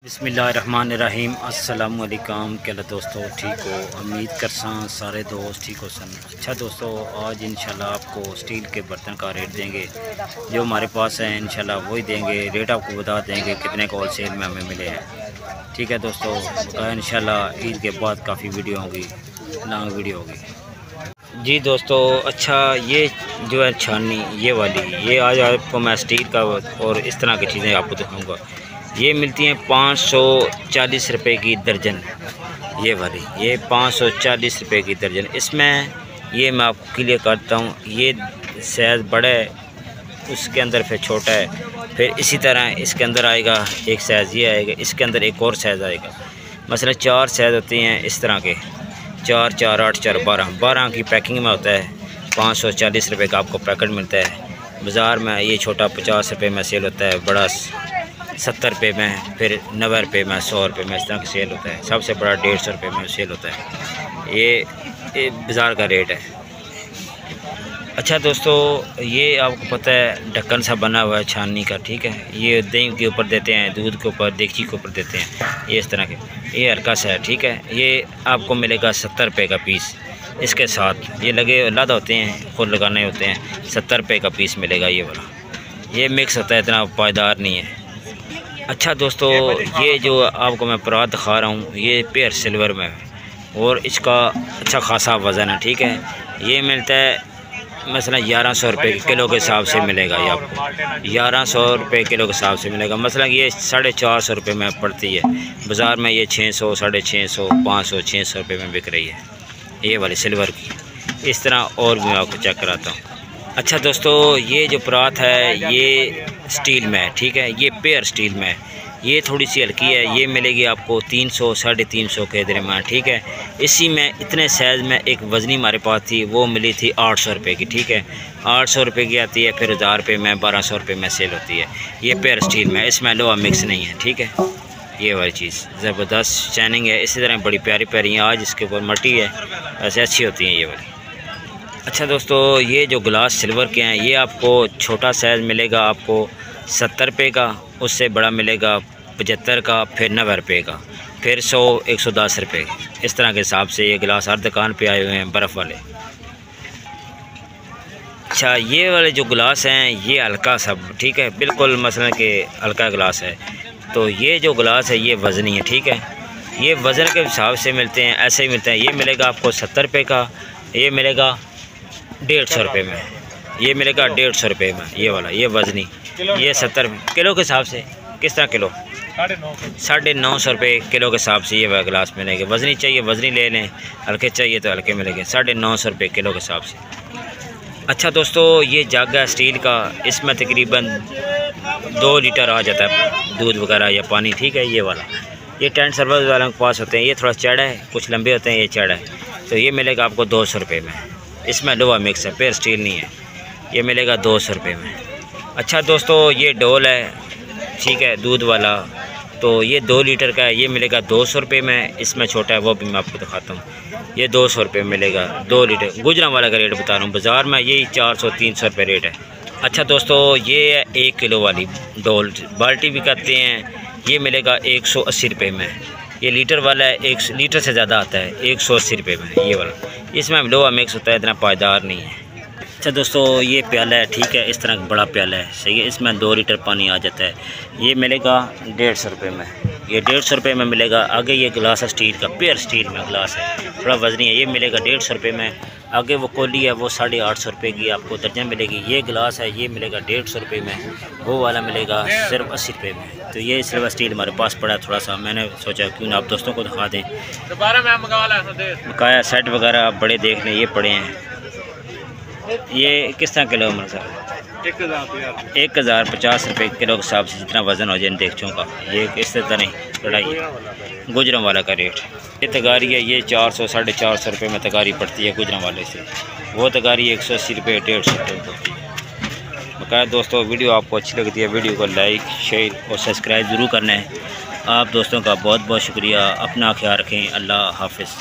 बिस्मिल्लाहिर्रहमानिर्रहीम अस्सलाम वालेकुम। क्या दोस्तों ठीक हो? उम्मीद करसा सारे दोस्त ठीक हो सन। अच्छा दोस्तों, आज इंशाल्लाह आपको स्टील के बर्तन का रेट देंगे जो हमारे पास है। इंशाल्लाह वही देंगे, रेट आपको बता देंगे कितने का होल सेल में हमें मिले हैं। ठीक है दोस्तों, इंशाल्लाह ईद के बाद काफ़ी वीडियो होगी, लॉन्ग वीडियो होगी जी दोस्तों। अच्छा, ये जो है छाननी ये वाली, ये आज आपको मैं स्टील का और इस तरह की चीज़ें आपको दिखाऊंगा। ये मिलती हैं 540 रुपये की दर्जन। ये वाली ये 540 रुपये की दर्जन। इसमें ये मैं आपको क्लियर करता हूँ, ये साइज़ बड़ा है, उसके अंदर फिर छोटा है, फिर इसी तरह इसके अंदर आएगा एक साइज़, ये आएगा, इसके अंदर एक और साइज़ आएगा। मसलन 4 साइज़ होते हैं इस तरह के, 4, 4, 8, 4, 12 की पैकिंग में होता है। 540 रुपये का आपको पैकेट मिलता है। बाज़ार में ये छोटा 50 रुपये में सेल होता है, बड़ा 70 रुपये में, फिर 90 रुपये में, 100 रुपये में, इस तरह का सेल होता है। सबसे बड़ा 150 रुपये में सेल होता है। ये बाज़ार का रेट है। अच्छा दोस्तों, ये आपको पता है ढक्कन सा बना हुआ है छाननी का, ठीक है। ये दही के ऊपर देते हैं, दूध के ऊपर, देगची के ऊपर देते हैं, ये इस तरह के। ये हल्का सा है, ठीक है। ये आपको मिलेगा 70 रुपये का पीस। इसके साथ ये लगे अलग होते हैं, खुद लगाने होते हैं। 70 रुपये का पीस मिलेगा ये वाला। ये मिक्स होता है, इतना पायदार नहीं है। अच्छा दोस्तों, ये जो आपको मैं परात दिखा रहा हूँ, ये प्योर सिल्वर में है और इसका अच्छा खासा वज़न है, ठीक है। ये मिलता है मसलन 1100 रुपये किलो के हिसाब से मिलेगा। ये आपको 1100 रुपये किलो के हिसाब से मिलेगा। मसलन ये 450 रुपये में पड़ती है, बाज़ार में ये 600, 650, 500, 600 रुपये में बिक रही है ये वाली सिल्वर की। इस तरह और भी मैं आपको चेक कराता हूँ। अच्छा दोस्तों, ये जो परात है ये स्टील में है, ठीक है। ये प्योर स्टील में है, ये थोड़ी सी हल्की है। ये मिलेगी आपको 300, 350 के दरमियान, ठीक है। इसी में इतने साइज़ में एक वज़नी हमारे पास थी, वो मिली थी 800 रुपये की, ठीक है। 800 रुपये की आती है, फिर 1000 रुपये में, 1200 रुपये में सेल होती है। ये प्योर स्टील में, इसमें लोहा मिक्स नहीं है, ठीक है। ये वाली चीज़ ज़बरदस्त शाइनिंग है। इसी तरह बड़ी प्यारी प्यारी है, आज इसके ऊपर मट्टी है, ऐसे अच्छी होती हैं ये वाली। अच्छा दोस्तों, ये जो गिलास सिल्वर के हैं, ये आपको छोटा साइज़ मिलेगा आपको 70 रुपये का, उससे बड़ा मिलेगा 75 का, फिर 90 रुपये का, फिर 100, 110 रुपये। इस तरह के हिसाब से ये गिलास हर दुकान पे आए हुए हैं, बर्फ़ वाले। अच्छा, ये वाले जो गिलास हैं ये हल्का सब, ठीक है, बिल्कुल मसलन के हल्का गिलास है। तो ये जो गिलास है ये वज़नी है, ठीक है। ये वज़न के हिसाब से मिलते हैं, ऐसे ही मिलते हैं। ये मिलेगा आपको 70 रुपये का, ये मिलेगा 150 रुपये में, ये मिलेगा 150 रुपये में। ये वाला ये वज़नी, ये 70 किलो के हिसाब से। किस तरह किलो? 950 रुपये किलो के हिसाब से ये गिलास मिलेंगे। वज़नी चाहिए वज़नी ले लें, हल्के चाहिए तो हल्के मिलेंगे। 950 रुपये किलो के हिसाब से। अच्छा दोस्तों, ये जग है स्टील का, इसमें तकरीबन 2 लीटर आ जाता है दूध वगैरह या पानी, ठीक है। ये वाला ये टेंट सर्विस वालों के पास होते हैं। ये थोड़ा चढ़ा है, कुछ लंबे होते हैं, ये चढ़ा है। तो ये मिलेगा आपको 200 रुपये में। इसमें लोहा मिक्स है, प्योर स्टील नहीं है। ये मिलेगा 200 रुपये में। अच्छा दोस्तों, ये डोल है, ठीक है, दूध वाला। तो ये 2 लीटर का है, ये मिलेगा 200 रुपये में। इसमें छोटा है, वो भी मैं आपको दिखाता हूँ। ये 200 रुपये मिलेगा 2 लीटर। गुजरां वाला का रेट बता रहा हूँ, बाज़ार में यही 400, 300 रुपये रेट है। अच्छा दोस्तों, ये है 1 किलो वाली डोल, बाल्टी भी करते हैं। ये मिलेगा 180 रुपये में। ये लीटर वाला है, 1 लीटर से ज़्यादा आता है, 180 रुपये में ये वाला। इसमें लोहा मिक्स होता है, इतना पायदार नहीं है। अच्छा दोस्तों, ये प्याला है, ठीक है, इस तरह का बड़ा प्याला है, सही है। इसमें 2 लीटर पानी आ जाता है। ये मिलेगा 150 रुपये में, ये 150 रुपये में मिलेगा। आगे ये गिलास है स्टील का, प्योर स्टील में गिलास है, थोड़ा वज़नी है। ये मिलेगा 150 रुपये में। आगे वो कोली है, वो 850 रुपये की आपको दर्जन मिलेगी। ये गिलास है, ये मिलेगा 150 रुपये में। वो वाला मिलेगा सिर्फ 80 रुपये में। तो ये सिल्वर स्टील हमारे पास पड़ा है थोड़ा सा, मैंने सोचा क्यों ना आप दोस्तों को दिखा दें। बकाया सेट वगैरह बड़े देख लें, ये पड़े हैं। ये किस तरह किलो है सर? 1050 रुपये किलो के हिसाब से, जितना वज़न हो जाए देगचों का। ये इस तरह नहीं कढ़ाई, गुजरां वाला का रेट। ये तगारी है, ये 400, 450 रुपये में तगारी पड़ती है गुजरां वाले से। वो तगारी 180 रुपये, 150 रुपये पड़ती है। बकाया दोस्तों, वीडियो आपको अच्छी लगती है, वीडियो को लाइक, शेयर और सब्सक्राइब ज़रूर करना है। आप दोस्तों का बहुत बहुत शुक्रिया। अपना ख्याल रखें। अल्लाह हाफ़िज़।